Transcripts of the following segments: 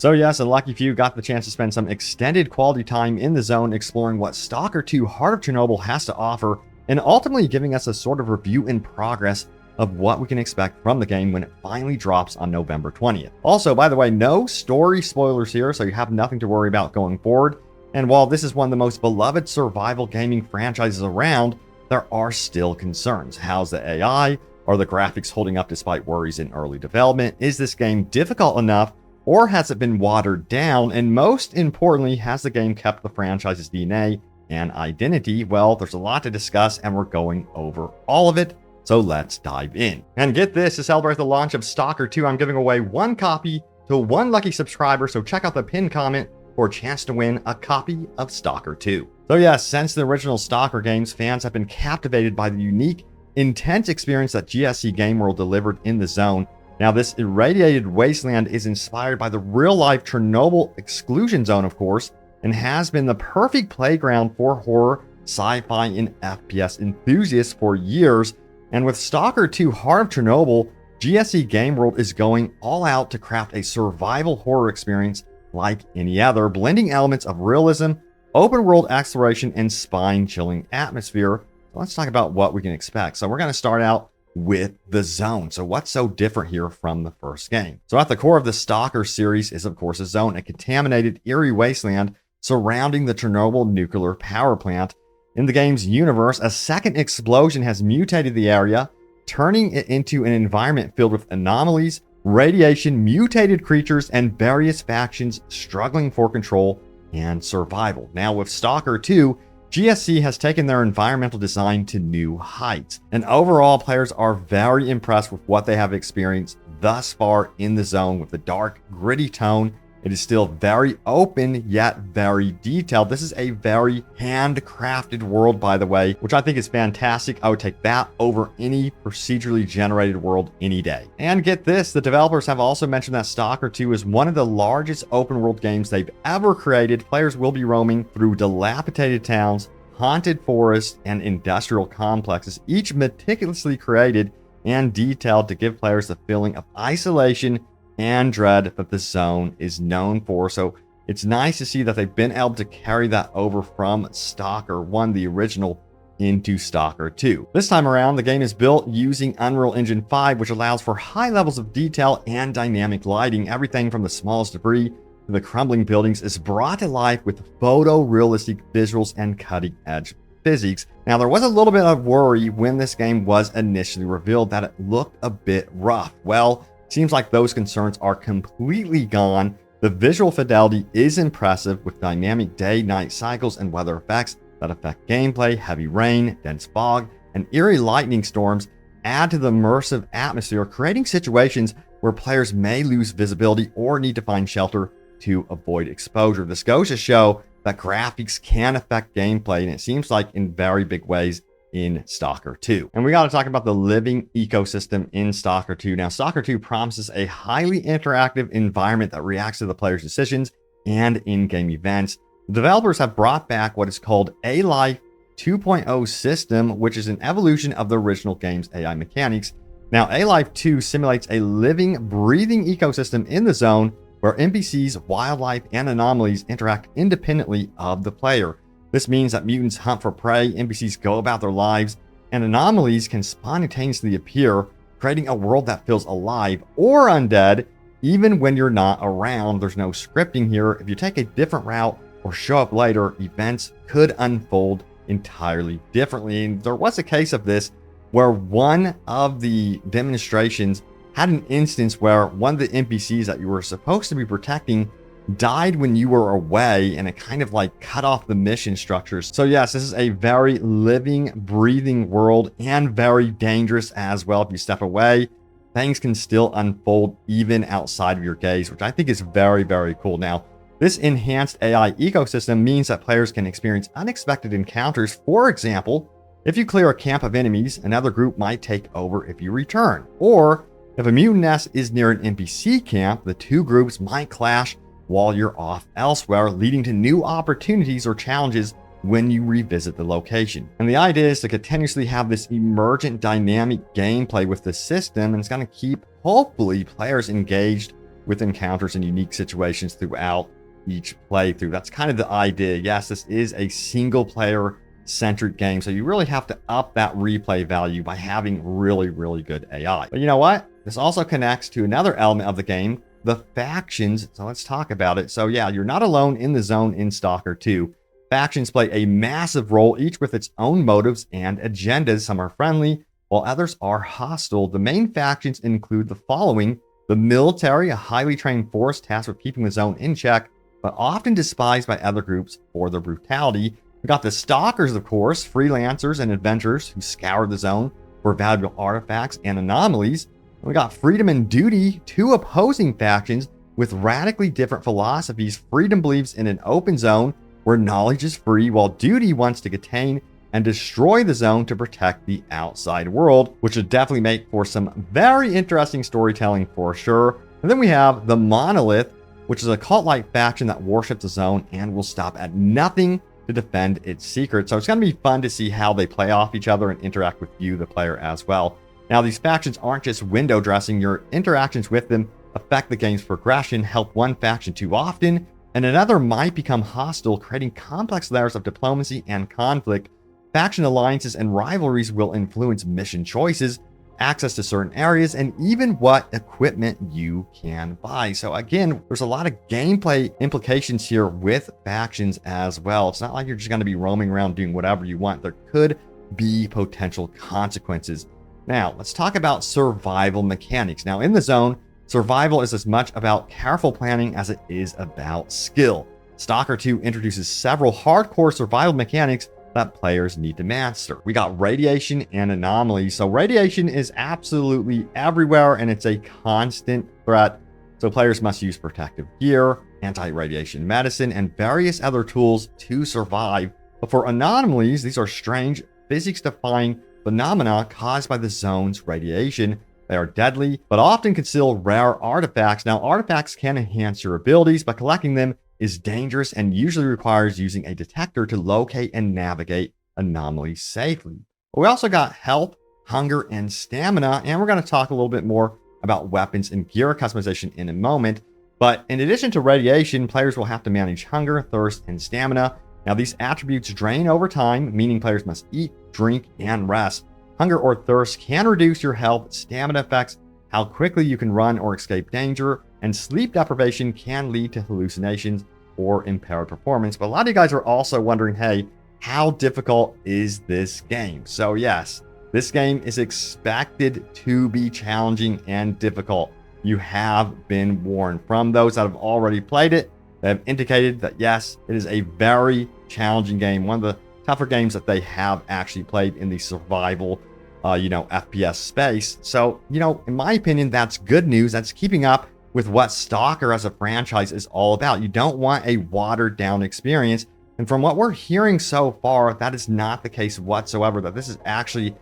So yes, a lucky few got the chance to spend some extended quality time in the zone exploring what Stalker 2 Heart of Chernobyl has to offer, and ultimately giving us a sort of review in progress of what we can expect from the game when it finally drops on November 20th. Also, by the way, no story spoilers here, so you have nothing to worry about going forward. And while this is one of the most beloved survival gaming franchises around, there are still concerns. How's the AI? Are the graphics holding up despite worries in early development? Is this game difficult enough, or has it been watered down? And most importantly, has the game kept the franchise's DNA and identity? Well, there's a lot to discuss, and we're going over all of it. So let's dive in. And get this, to celebrate the launch of Stalker 2, I'm giving away one copy to one lucky subscriber, so check out the pinned comment for a chance to win a copy of Stalker 2. So yes, since the original Stalker games, fans have been captivated by the unique, intense experience that GSC Game World delivered in the zone. Now, this irradiated wasteland is inspired by the real-life Chernobyl exclusion zone, of course, and has been the perfect playground for horror, sci-fi, and FPS enthusiasts for years. And with Stalker 2 Heart of Chernobyl, GSC Game World is going all out to craft a survival horror experience like any other, blending elements of realism, open world exploration, and spine-chilling atmosphere. So let's talk about what we can expect. So we're going to start out with the zone. So what's so different here from the first game? So at the core of the Stalker series is, of course, a zone, a contaminated, eerie wasteland surrounding the Chernobyl nuclear power plant. In the game's universe, a second explosion has mutated the area, turning it into an environment filled with anomalies, radiation, mutated creatures, and various factions struggling for control and survival. Now, with Stalker 2, GSC has taken their environmental design to new heights, and overall players are very impressed with what they have experienced thus far in the zone. With the dark, gritty tone, it is still very open, yet very detailed. This is a very handcrafted world, by the way, which I think is fantastic. I would take that over any procedurally generated world any day. And get this, the developers have also mentioned that Stalker 2 is one of the largest open world games they've ever created. Players will be roaming through dilapidated towns, haunted forests, and industrial complexes, each meticulously created and detailed to give players the feeling of isolation and dread that the zone is known for. So it's nice to see that they've been able to carry that over from Stalker 1, the original, into Stalker 2. This time around, the game is built using Unreal Engine 5, which allows for high levels of detail and dynamic lighting. Everything from the smallest debris to the crumbling buildings is brought to life with photorealistic visuals and cutting-edge physics. Now, there was a little bit of worry when this game was initially revealed that it looked a bit rough. Well, seems like those concerns are completely gone. The visual fidelity is impressive, with dynamic day-night cycles and weather effects that affect gameplay. Heavy rain, dense fog, and eerie lightning storms add to the immersive atmosphere, creating situations where players may lose visibility or need to find shelter to avoid exposure. This goes to show that graphics can affect gameplay, and it seems like in very big ways in Stalker 2. And we got to talk about the living ecosystem in Stalker 2. Now, Stalker 2 promises a highly interactive environment that reacts to the player's decisions and in-game events. The developers have brought back what is called A-Life 2.0 system, which is an evolution of the original game's AI mechanics. Now, A-Life 2 simulates a living, breathing ecosystem in the zone where NPCs, wildlife, and anomalies interact independently of the player. This means that mutants hunt for prey, NPCs go about their lives, and anomalies can spontaneously appear, creating a world that feels alive or undead, even when you're not around. There's no scripting here. If you take a different route or show up later, events could unfold entirely differently. And there was a case of this where one of the demonstrations had an instance where one of the NPCs that you were supposed to be protecting died when you were away, and it kind of like cut off the mission structures. So yes, this is a very living, breathing world, and very dangerous as well. If you step away, things can still unfold even outside of your gaze, which I think is very, very cool. Now, this enhanced AI ecosystem means that players can experience unexpected encounters. For example, if you clear a camp of enemies, another group might take over if you return. Or if a mutant nest is near an NPC camp, the two groups might clash while you're off elsewhere, leading to new opportunities or challenges when you revisit the location. And the idea is to continuously have this emergent dynamic gameplay with the system, and it's going to keep, hopefully, players engaged with encounters and unique situations throughout each playthrough. That's kind of the idea. Yes, this is a single player centric game, so you really have to up that replay value by having really, really good AI. But you know what? This also connects to another element of the game, the factions. So let's talk about it. So yeah, you're not alone in the zone in Stalker 2. Factions play a massive role, each with its own motives and agendas. Some are friendly, while others are hostile. The main factions include the following: the military, a highly trained force tasked with keeping the zone in check, but often despised by other groups for their brutality. We got the Stalkers, of course, freelancers and adventurers who scour the zone for valuable artifacts and anomalies. We got Freedom and Duty, two opposing factions with radically different philosophies. Freedom believes in an open zone where knowledge is free, while Duty wants to contain and destroy the zone to protect the outside world, which would definitely make for some very interesting storytelling for sure. And then we have the Monolith, which is a cult-like faction that worships the zone and will stop at nothing to defend its secrets. So it's going to be fun to see how they play off each other and interact with you, the player, as well. Now, these factions aren't just window dressing. Your interactions with them affect the game's progression. Help one faction too often, and another might become hostile, creating complex layers of diplomacy and conflict. Faction alliances and rivalries will influence mission choices, access to certain areas, and even what equipment you can buy. So again, there's a lot of gameplay implications here with factions as well. It's not like you're just going to be roaming around doing whatever you want. There could be potential consequences. Now, let's talk about survival mechanics. Now, in the zone, survival is as much about careful planning as it is about skill. Stalker 2 introduces several hardcore survival mechanics that players need to master. We got radiation and anomalies. So radiation is absolutely everywhere and it's a constant threat. So players must use protective gear, anti-radiation medicine, and various other tools to survive. But for anomalies, these are strange physics-defying phenomena caused by the zone's radiation. They are deadly, but often conceal rare artifacts. Now, artifacts can enhance your abilities, but collecting them is dangerous and usually requires using a detector to locate and navigate anomalies safely. But we also got health, hunger, and stamina, and we're going to talk a little bit more about weapons and gear customization in a moment. But in addition to radiation, players will have to manage hunger, thirst, and stamina. Now, these attributes drain over time, meaning players must eat, drink, and rest. Hunger or thirst can reduce your health. Stamina affects how quickly you can run or escape danger, and sleep deprivation can lead to hallucinations or impaired performance. But a lot of you guys are also wondering, hey, how difficult is this game? So yes, this game is expected to be challenging and difficult. You have been warned. From those that have already played it, they have indicated that yes, it is a very challenging game. One of the tougher games that they have actually played in the survival FPS space. So, in my opinion, that's good news. That's keeping up with what Stalker as a franchise is all about. You don't want a watered down experience. And from what we're hearing so far, that is not the case whatsoever, that this is actually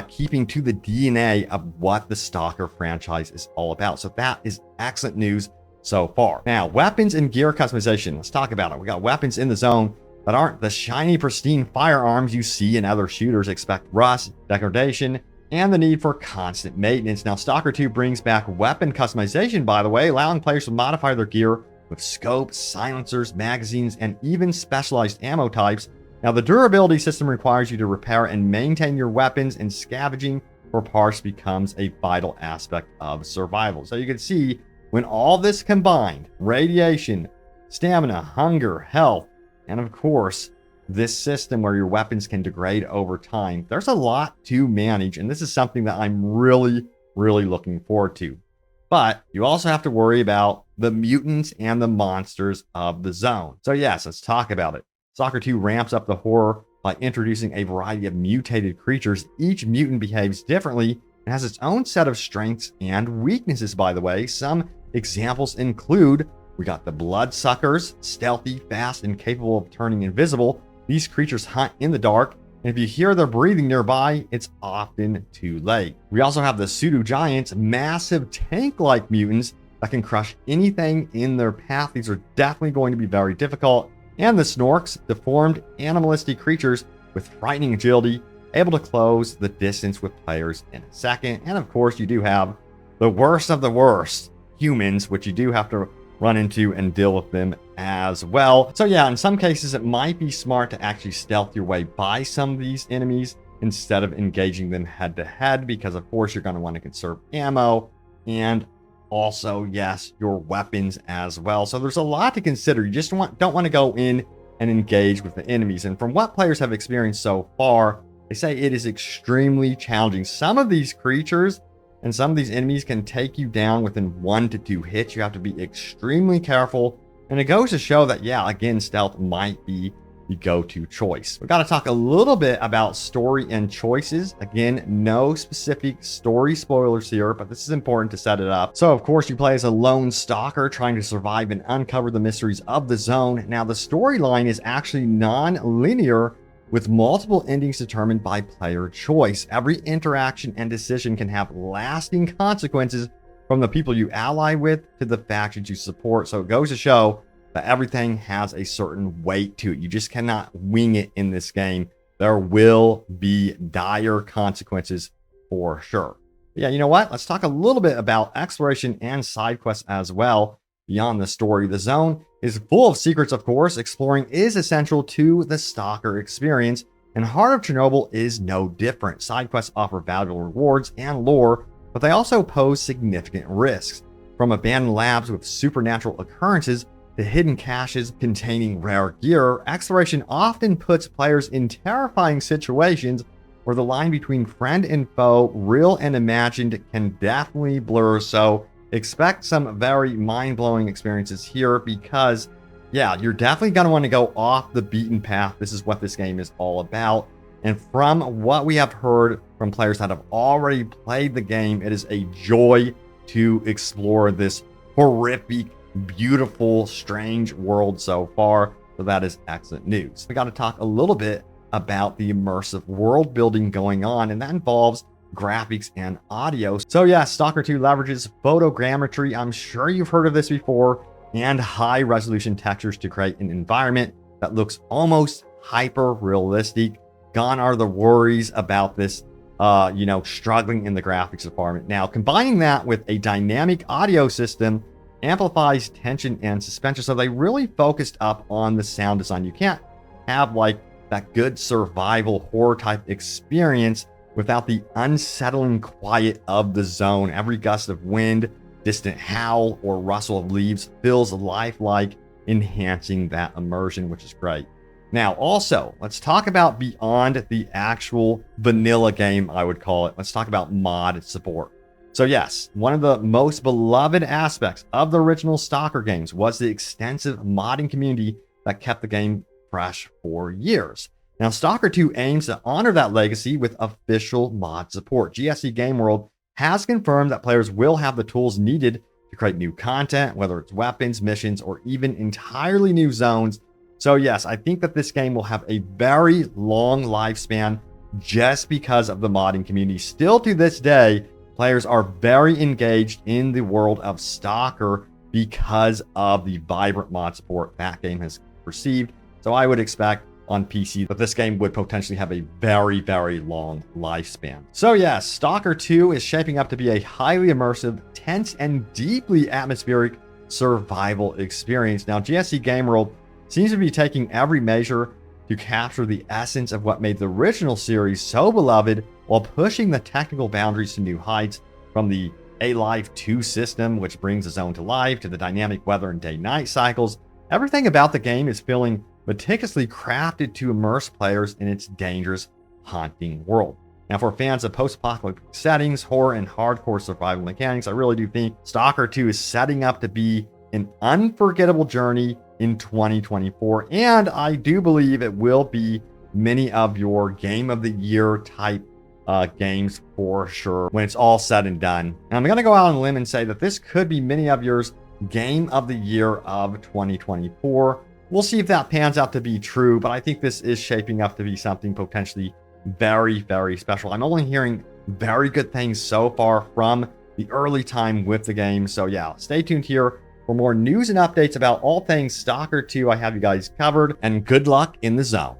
keeping to the DNA of what the Stalker franchise is all about. So that is excellent news so far. Now, weapons and gear customization. Let's talk about it. We got weapons in the zone that aren't the shiny, pristine firearms you see in other shooters. Expect rust, degradation, and the need for constant maintenance. Now, Stalker 2 brings back weapon customization, by the way, allowing players to modify their gear with scopes, silencers, magazines, and even specialized ammo types. Now, the durability system requires you to repair and maintain your weapons, and scavenging for parts becomes a vital aspect of survival. So you can see, when all this combined, radiation, stamina, hunger, health, and of course, this system where your weapons can degrade over time, there's a lot to manage, and this is something that I'm really, really looking forward to. But you also have to worry about the mutants and the monsters of the zone. So yes, let's talk about it. Stalker 2 ramps up the horror by introducing a variety of mutated creatures. Each mutant behaves differently and has its own set of strengths and weaknesses, by the way. Some examples include, we got the bloodsuckers, stealthy, fast, and capable of turning invisible. These creatures hunt in the dark, and if you hear their breathing nearby, it's often too late. We also have the pseudo giants, massive tank-like mutants that can crush anything in their path. These are definitely going to be very difficult. And the snorks, deformed, animalistic creatures with frightening agility, able to close the distance with players in a second. And of course, you do have the worst of the worst, humans, which you do have to run into and deal with them as well. So yeah, in some cases, it might be smart to actually stealth your way by some of these enemies instead of engaging them head to head, because of course you're going to want to conserve ammo and also, yes, your weapons as well. So there's a lot to consider. You just don't want to go in and engage with the enemies. And from what players have experienced so far, they say it is extremely challenging. Some of these creatures and some of these enemies can take you down within 1 to 2 hits. You have to be extremely careful. And it goes to show that, yeah, again, stealth might be the go-to choice. We've got to talk a little bit about story and choices. Again, no specific story spoilers here, but this is important to set it up. So, of course, you play as a lone stalker trying to survive and uncover the mysteries of the zone. Now, the storyline is actually non-linear, with multiple endings determined by player choice. Every interaction and decision can have lasting consequences, from the people you ally with to the factions you support. So it goes to show that everything has a certain weight to it. You just cannot wing it in this game. There will be dire consequences for sure. Yeah, you know what? Let's talk a little bit about exploration and side quests as well. Beyond the story, the zone is full of secrets, of course. Exploring is essential to the Stalker experience, and Heart of Chernobyl is no different. Side quests offer valuable rewards and lore, but they also pose significant risks. From abandoned labs with supernatural occurrences to hidden caches containing rare gear, exploration often puts players in terrifying situations where the line between friend and foe, real and imagined, can definitely blur. So expect some very mind-blowing experiences here because, yeah, you're definitely going to want to go off the beaten path. This is what this game is all about. And from what we have heard from players that have already played the game, it is a joy to explore this horrific, beautiful, strange world so far. So that is excellent news. We got to talk a little bit about the immersive world building going on, and that involves graphics and audio. So yeah, Stalker 2 leverages photogrammetry. I'm sure you've heard of this before, and high resolution textures to create an environment that looks almost hyper realistic. Gone are the worries about this, struggling in the graphics department. Now, combining that with a dynamic audio system amplifies tension and suspension. So they really focused up on the sound design. You can't have like that good survival horror type experience without the unsettling quiet of the zone. Every gust of wind, distant howl, or rustle of leaves feels lifelike, enhancing that immersion, which is great. Now, also, let's talk about beyond the actual vanilla game, I would call it. Let's talk about mod support. So yes, one of the most beloved aspects of the original Stalker games was the extensive modding community that kept the game fresh for years. Now, Stalker 2 aims to honor that legacy with official mod support. GSC Game World has confirmed that players will have the tools needed to create new content, whether it's weapons, missions, or even entirely new zones. So yes, I think that this game will have a very long lifespan just because of the modding community. Still to this day, players are very engaged in the world of Stalker because of the vibrant mod support that game has received. So I would expect on PC that this game would potentially have a very, very long lifespan. So yes, Stalker 2 is shaping up to be a highly immersive, tense, and deeply atmospheric survival experience. Now, GSC Game World seems to be taking every measure to capture the essence of what made the original series so beloved, while pushing the technical boundaries to new heights. From the Alive 2 system, which brings the zone to life, to the dynamic weather and day-night cycles, everything about the game is feeling meticulously crafted to immerse players in its dangerous, haunting world. Now, for fans of post-apocalyptic settings, horror, and hardcore survival mechanics, I really do think Stalker 2 is setting up to be an unforgettable journey in 2024, and I do believe it will be many of your Game of the Year type games for sure when it's all said and done. And I'm going to go out on a limb and say that this could be many of yours Game of the Year of 2024. We'll see if that pans out to be true, but I think this is shaping up to be something potentially very, very special. I'm only hearing very good things so far from the early time with the game. So yeah, stay tuned here for more news and updates about all things Stalker 2. I have you guys covered, and good luck in the zone.